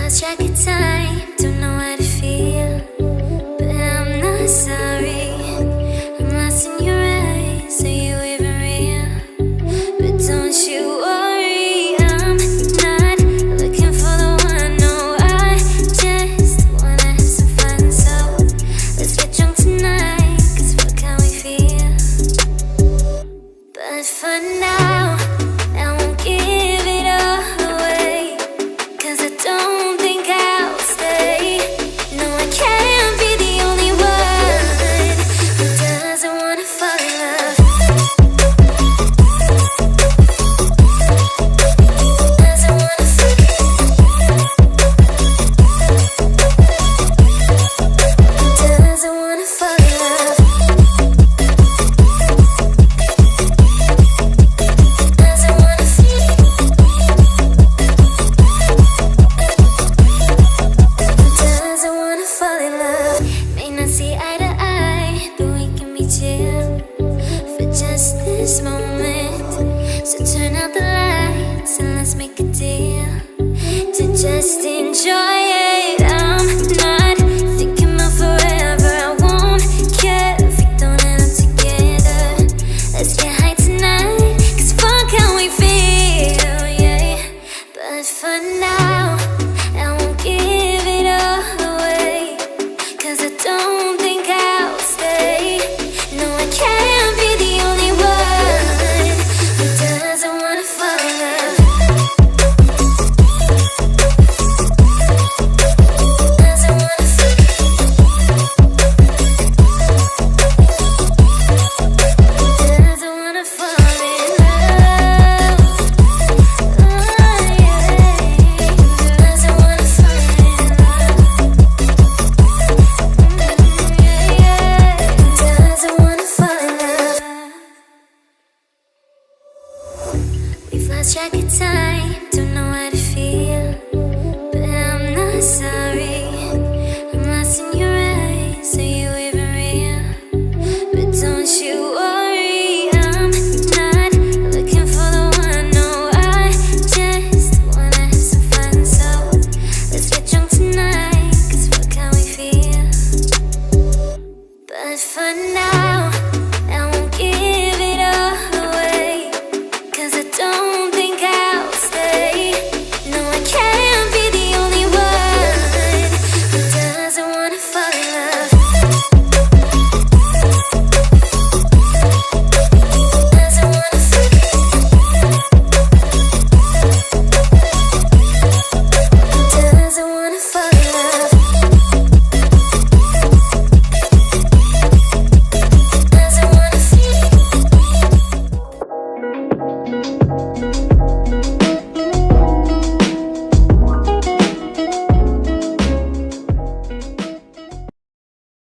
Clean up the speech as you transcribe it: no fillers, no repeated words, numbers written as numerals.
lost track of time, don't know how to feel, but I'm not sorry. I'm lost in your eyes, are you even real? But don't you worry, I'm not looking for the one. No, I just wanna have some fun. So let's get drunk tonight, 'cause fuck how we feel. But for now, I won't give it all away, 'cause I don't think I'll stay. No, I can't be the only one who doesn't wanna fall in love. Doesn't wanna fall in love. Doesn't wanna fall in love. Doesn't wanna fall in love. Doesn't wanna fall in love. May not see eye to eye, but we can be chill for just this moment. So turn out the lights and let's make a deal to just enjoy it. I'm not thinking about forever. I won't care if we don't end up together. Let's get high tonight, 'cause fuck how we feel, yeah. But for now, I won't give it all away, 'cause I don't think I'll stay. No, I can't be the only one who doesn't wanna fall in love. Doesn't wanna fall in love. Doesn't wanna fall in love. Oh, yeah. Doesn't wanna fall in love. Yeah, yeah. Doesn't wanna fall in love. We've lost track of time, don't know how to feel,